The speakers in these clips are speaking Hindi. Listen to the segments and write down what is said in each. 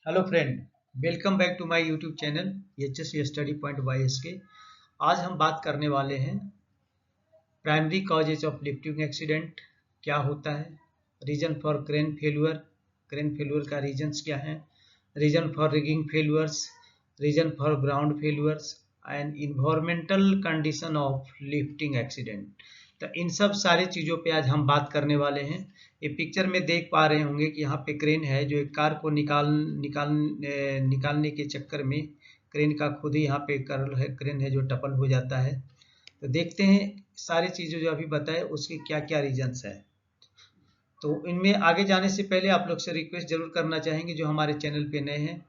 Hello friend, welcome back to my YouTube channel HS study point by SK. आज हम बात करने वाले हैं primary causes of lifting accident क्या होता है, रीजन फॉर क्रेन फेल्यूर का रीजन्स क्या हैं, reason for rigging failures, reason for ground failures and environmental condition of lifting accident. तो इन सब सारी चीज़ों पे आज हम बात करने वाले हैं। ये पिक्चर में देख पा रहे होंगे कि यहाँ पे क्रेन है जो एक कार को निकालने के चक्कर में क्रेन का खुद ही यहाँ पे क्रेन है जो टपल हो जाता है। तो देखते हैं सारी चीज़ें जो अभी बताए उसके क्या क्या रीजंस है। तो इनमें आगे जाने से पहले आप लोग से रिक्वेस्ट जरूर करना चाहेंगे, जो हमारे चैनल पे नए हैं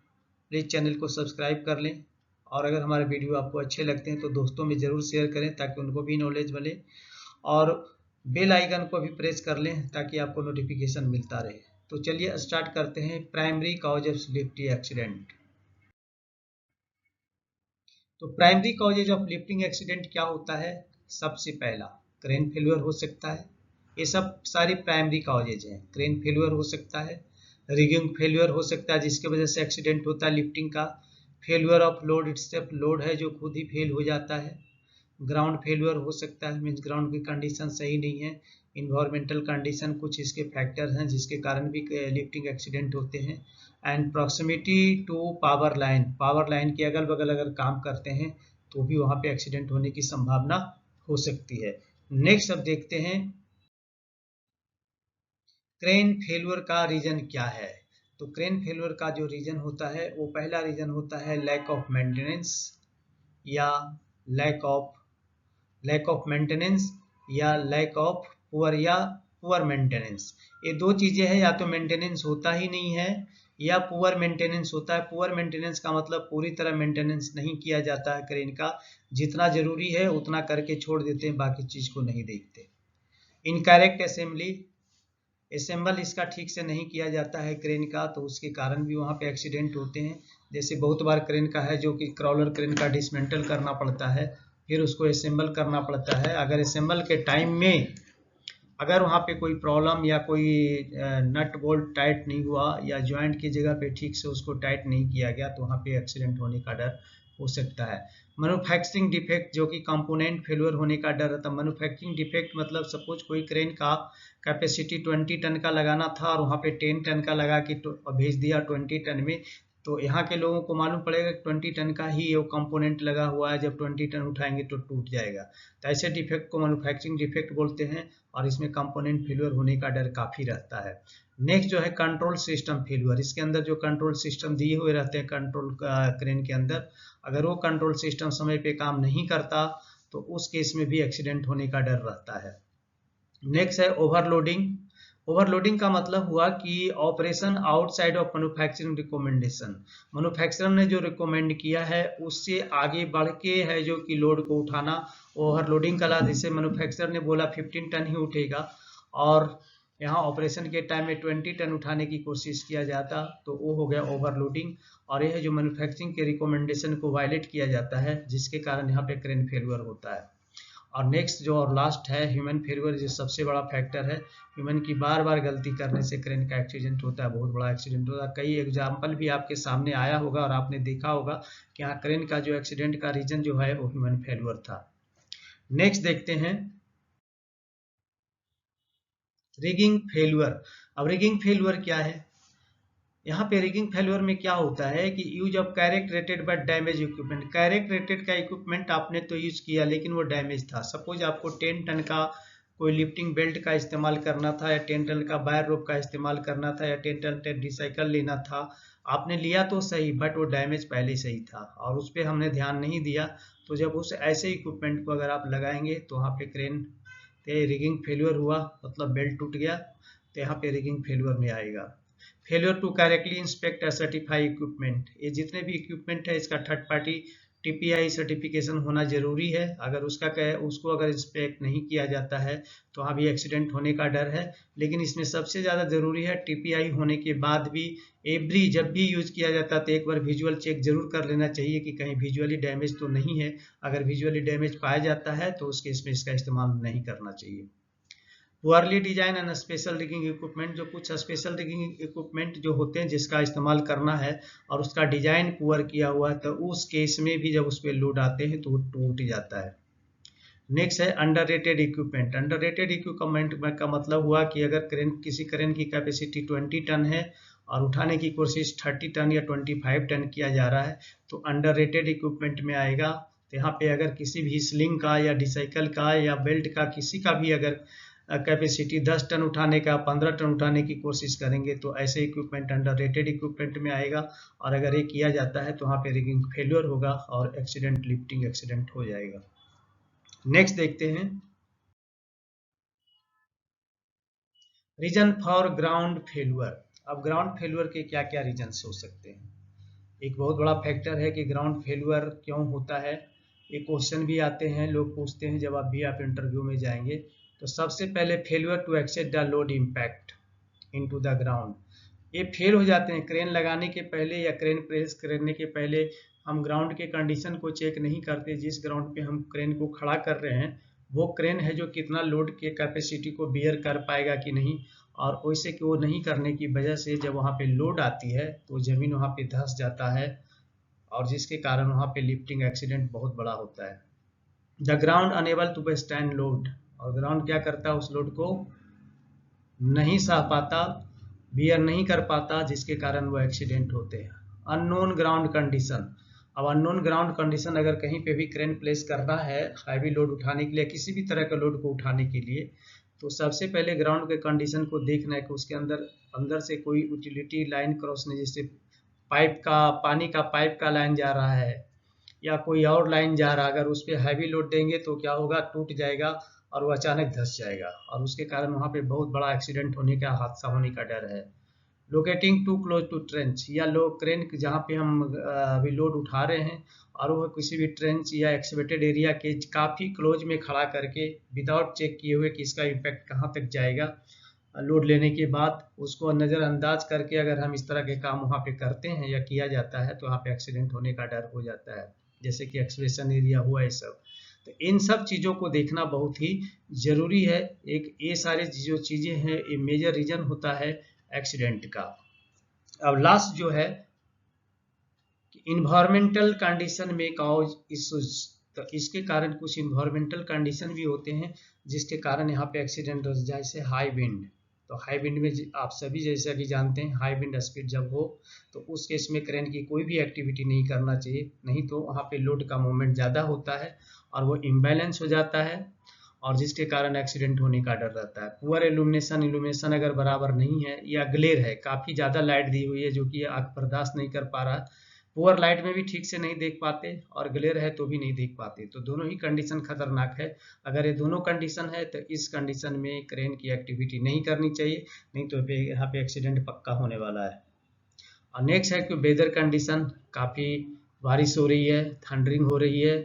प्लीज़ चैनल को सब्सक्राइब कर लें, और अगर हमारे वीडियो आपको अच्छे लगते हैं तो दोस्तों में ज़रूर शेयर करें ताकि उनको भी नॉलेज मिले, और बेल आइकन को भी प्रेस कर लें ताकि आपको नोटिफिकेशन मिलता रहे। तो चलिए स्टार्ट करते हैं primary cause of lifting accident. तो primary causes of lifting accident क्या होता है? सबसे पहला क्रेन फेल्यूर हो सकता है। ये सब सारी प्राइमरी कॉजेज हैं। क्रेन फेल्यूर हो सकता है, रिगिंग फेल्यूर हो सकता है जिसकी वजह से एक्सीडेंट होता है लिफ्टिंग का, failure of load itself, load है जो खुद ही फेल हो जाता है, ग्राउंड फेल्यूर हो सकता है मीन्स ग्राउंड की कंडीशन सही नहीं है, इन्वायरमेंटल कंडीशन कुछ इसके फैक्टर हैं जिसके कारण भी लिफ्टिंग एक्सीडेंट होते हैं, and proximity to power line के अगल बगल अगर काम करते हैं तो भी वहाँ पे एक्सीडेंट होने की संभावना हो सकती है। नेक्स्ट अब देखते हैं क्रेन फेल्यूर का रीजन क्या है। तो क्रेन फेल्यूर का जो रीजन होता है वो पहला रीजन होता है लैक ऑफ मेंटेनेंस या लैक ऑफ मेंटेनेंस या लैक ऑफ पुअर मेंटेनेंस। ये दो चीजें हैं, या तो मेंटेनेंस होता ही नहीं है या पुअर मेंटेनेंस होता है। पुअर मेंटेनेंस का मतलब पूरी तरह मेंटेनेंस नहीं किया जाता है क्रेन का, जितना जरूरी है उतना करके छोड़ देते हैं, बाकी चीज को नहीं देखते। इनकरेक्ट असेंबल इसका ठीक से नहीं किया जाता है क्रेन का, तो उसके कारण भी वहाँ पे एक्सीडेंट होते हैं। जैसे बहुत बार क्रेन का है जो कि क्रॉलर क्रेन का डिसमेंटल करना पड़ता है, फिर उसको असेंबल करना पड़ता है। अगर असेंबल के टाइम में अगर वहाँ पे कोई प्रॉब्लम या कोई नट बोल्ट टाइट नहीं हुआ या जॉइंट की जगह पे ठीक से उसको टाइट नहीं किया गया तो वहाँ पे एक्सीडेंट होने का डर हो सकता है। मैन्युफैक्चरिंग डिफेक्ट जो कि कंपोनेंट फेल्यूर होने का डर रहता है। मैन्युफैक्चरिंग डिफेक्ट मतलब सपोज कोई क्रेन का कैपेसिटी 20 टन का लगाना था और वहाँ पे 10 टन का लगा के भेज दिया 20 टन में, तो यहाँ के लोगों को मालूम पड़ेगा 20 टन का ही वो कंपोनेंट लगा हुआ है, जब 20 टन उठाएंगे तो टूट जाएगा। तो ऐसे डिफेक्ट को मैन्युफैक्चरिंग डिफेक्ट बोलते हैं, और इसमें कंपोनेंट फेल्यूर होने का डर काफ़ी रहता है। नेक्स्ट जो है कंट्रोल सिस्टम फेल्यूर। इसके अंदर जो कंट्रोल सिस्टम दिए हुए रहते हैं कंट्रोल क्रेन के अंदर, अगर वो कंट्रोल सिस्टम समय पे काम नहीं करता तो उस केस में भी एक्सीडेंट होने का डर रहता है। नेक्स्ट है ओवरलोडिंग। ओवरलोडिंग का मतलब हुआ कि operation outside of manufacturing recommendation. Manufacturer ने जो रिकमेंड किया है उससे आगे बढ़ के है जो कि लोड को उठाना, ओवरलोडिंग का। जैसे मैन्युफैक्चरर ने बोला 15 टन ही उठेगा और यहाँ ऑपरेशन के टाइम में 20 टन उठाने की कोशिश किया जाता तो वो हो गया ओवरलोडिंग, और यह जो मैन्युफैक्चरिंग के रिकमेंडेशन को वायलेट किया जाता है जिसके कारण यहाँ पे क्रेन फेल्यूर होता है। और नेक्स्ट जो और लास्ट है ह्यूमन फेल्यूर, जो सबसे बड़ा फैक्टर है। ह्यूमन की बार बार गलती करने से क्रेन का एक्सीडेंट होता है, बहुत बड़ा एक्सीडेंट होता है। कई एग्जाम्पल भी आपके सामने आया होगा और आपने देखा होगा कि यहाँ क्रेन का जो एक्सीडेंट का रीजन जो है वो ह्यूमन फेल्यूर था। नेक्स्ट देखते हैं रिगिंग फेल्यूर। अब रिगिंग फेल्यूर क्या है? यहाँ पे रिगिंग फेल्यूर में क्या होता है कि use of correct rated but damage equipment. Correct rated का इक्विपमेंट आपने तो यूज किया लेकिन वो डैमेज था। सपोज आपको 10 टन का कोई लिफ्टिंग बेल्ट का इस्तेमाल करना था, या 10 टन का वायर रोप का इस्तेमाल करना था, या 10 टन रिसाइकल लेना था। आपने लिया तो सही बट वो डैमेज पहले से ही था और उस पर हमने ध्यान नहीं दिया। तो जब उस ऐसे इक्विपमेंट को अगर आप लगाएंगे तो वहाँ पे क्रेन पे रिगिंग फेल्यूर हुआ, मतलब बेल्ट टूट गया, तो यहाँ पे रिगिंग फेल्यूर में आएगा। Failure to correctly inspect certify equipment. ये जितने भी इक्विपमेंट है इसका थर्ड पार्टी टीपीआई सर्टिफिकेशन होना जरूरी है। अगर उसको अगर इंस्पेक्ट नहीं किया जाता है तो वहाँ भी एक्सीडेंट होने का डर है। लेकिन इसमें सबसे ज़्यादा जरूरी है टीपीआई होने के बाद भी जब भी यूज किया जाता है तो एक बार विजुअल चेक जरूर कर लेना चाहिए कि कहीं विजुअली डैमेज तो नहीं है। अगर विजुअली डैमेज पाया जाता है तो उस केस में इसका इस्तेमाल नहीं करना चाहिए। Poorly design and special rigging equipment, जो कुछ स्पेशल रिगिंग इक्विपमेंट जो होते हैं जिसका इस्तेमाल करना है और उसका डिजाइन पुअर किया हुआ है, तो उस केस में भी जब उस पर लोड आते हैं तो वो टूट जाता है। नेक्स्ट है अंडररेटेड इक्विपमेंट। अंडररेटेड इक्विपमेंट का मतलब हुआ कि अगर किसी क्रेन की कैपेसिटी 20 टन है और उठाने की कोशिश 30 टन या 25 टन किया जा रहा है तो अंडररेटेड इक्विपमेंट में आएगा। तो यहाँ पे अगर किसी भी स्लिंग का या डिसाइकल का या बेल्ट का किसी का भी अगर कैपेसिटी 10 टन उठाने का 15 टन उठाने की कोशिश करेंगे तो ऐसे इक्विपमेंट अंडररेटेड इक्विपमेंट में आएगा, और अगर ये किया जाता है तो वहाँ पे रिगिंग फेल्योर होगा और एक्सीडेंट, लिफ्टिंग एक्सीडेंट हो जाएगा। नेक्स्ट देखते हैं रीजन फॉर ग्राउंड फेल्यूर। अब ग्राउंड फेल्यूर के क्या क्या रीजन्स हो सकते हैं। एक बहुत बड़ा फैक्टर है कि ग्राउंड फेल्यूर क्यों होता है। ये क्वेश्चन भी आते हैं, लोग पूछते हैं जब भी आप इंटरव्यू में जाएंगे। तो सबसे पहले failure to accept the load impact into the ground. ये फेल हो जाते हैं क्रेन लगाने के पहले या क्रेन प्रेस करने के पहले। हम ग्राउंड के कंडीशन को चेक नहीं करते, जिस ग्राउंड पे हम क्रेन को खड़ा कर रहे हैं वो क्रेन है जो कितना लोड के कैपेसिटी को बियर कर पाएगा कि नहीं, और वैसे कि वो नहीं करने की वजह से जब वहाँ पे लोड आती है तो ज़मीन वहाँ पे धंस जाता है, और जिसके कारण वहाँ पे लिफ्टिंग एक्सीडेंट बहुत बड़ा होता है। The ground unable to withstand load, और ग्राउंड क्या करता है उस लोड को नहीं सह पाता, बियर नहीं कर पाता, जिसके कारण वो एक्सीडेंट होते हैं। Unknown ground condition. अब अननोन ग्राउंड कंडीशन अगर कहीं पे भी क्रेन प्लेस करना है हैवी लोड उठाने के लिए, किसी भी तरह के लोड को उठाने के लिए, तो सबसे पहले ग्राउंड के कंडीशन को देखना है कि उसके अंदर से कोई यूटिलिटी लाइन क्रॉस नहीं, जैसे पाइप का, पानी का पाइप का लाइन जा रहा है या कोई और लाइन जा रहा है, अगर उस पर हैवी लोड देंगे तो क्या होगा, टूट जाएगा और वो अचानक धंस जाएगा, और उसके कारण वहाँ पे बहुत बड़ा एक्सीडेंट होने का, हादसा होने का डर है। Locating too close to trench, या लोग क्रेन जहाँ पे हम अभी लोड उठा रहे हैं और वो किसी भी ट्रेंच या एक्सवेटेड एरिया के काफ़ी क्लोज में खड़ा करके विदाउट चेक किए हुए कि इसका इम्पैक्ट कहाँ तक जाएगा, लोड लेने के बाद उसको नज़रअंदाज करके अगर हम इस तरह के काम वहाँ पे करते हैं या किया जाता है तो वहाँ पे एक्सीडेंट होने का डर हो जाता है, जैसे कि एक्सवेशन एरिया हुआ ये सब। तो इन सब चीज़ों को देखना बहुत ही ज़रूरी है। एक ये सारी जो चीज़ें हैं ये मेजर रीजन होता है एक्सीडेंट का। अब लास्ट जो है इन्वायरमेंटल कंडीशन में कॉज इश्यूज, तो इसके कारण कुछ इन्वायरमेंटल कंडीशन भी होते हैं जिसके कारण यहाँ पे एक्सीडेंट हो, जैसे हाई विंड। तो हाई विंड में आप सभी जैसा कि जानते हैं हाई विंड स्पीड जब हो तो उस केस में क्रेन की कोई भी एक्टिविटी नहीं करना चाहिए, नहीं तो वहाँ पे लोड का मूवमेंट ज़्यादा होता है और वो इम्बैलेंस हो जाता है, और जिसके कारण एक्सीडेंट होने का डर रहता है। पुअर इल्यूमिनेशन अगर बराबर नहीं है या ग्लेयर है, काफ़ी ज़्यादा लाइट दी हुई है जो कि आँख बर्दाश्त नहीं कर पा रहा, पुअर लाइट में भी ठीक से नहीं देख पाते और ग्लेयर है तो भी नहीं देख पाते, तो दोनों ही कंडीशन खतरनाक है। अगर ये दोनों कंडीशन है तो इस कंडीशन में क्रेन की एक्टिविटी नहीं करनी चाहिए, नहीं तो यहाँ पे एक्सीडेंट पक्का होने वाला है। और नेक्स्ट है कि वेदर कंडीशन, काफ़ी बारिश हो रही है, थंडरिंग हो रही है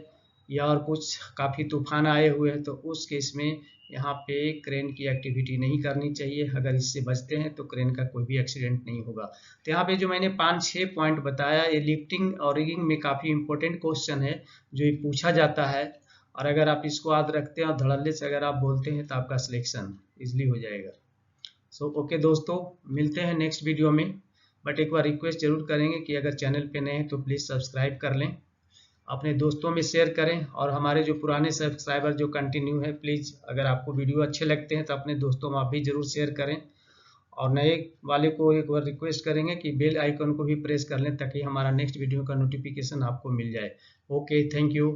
या और कुछ काफ़ी तूफान आए हुए हैं, तो उस केस में यहाँ पे क्रेन की एक्टिविटी नहीं करनी चाहिए। अगर इससे बचते हैं तो क्रेन का कोई भी एक्सीडेंट नहीं होगा। तो यहाँ पे जो मैंने 5-6 पॉइंट बताया ये लिफ्टिंग और रिगिंग में काफ़ी इंपॉर्टेंट क्वेश्चन है जो ये पूछा जाता है, और अगर आप इसको याद रखते हैं और धड़ल्ले से अगर आप बोलते हैं तो आपका सिलेक्शन ईजिली हो जाएगा। सो ओके दोस्तों, मिलते हैं नेक्स्ट वीडियो में, बट एक बार रिक्वेस्ट जरूर करेंगे कि अगर चैनल पे नए हैं तो प्लीज़ सब्सक्राइब कर लें, अपने दोस्तों में शेयर करें, और हमारे जो पुराने सब्सक्राइबर जो कंटिन्यू है प्लीज़ अगर आपको वीडियो अच्छे लगते हैं तो अपने दोस्तों में आप भी जरूर शेयर करें, और नए वाले को एक बार रिक्वेस्ट करेंगे कि बेल आइकन को भी प्रेस कर लें ताकि हमारा नेक्स्ट वीडियो का नोटिफिकेशन आपको मिल जाए। Okay, thank you.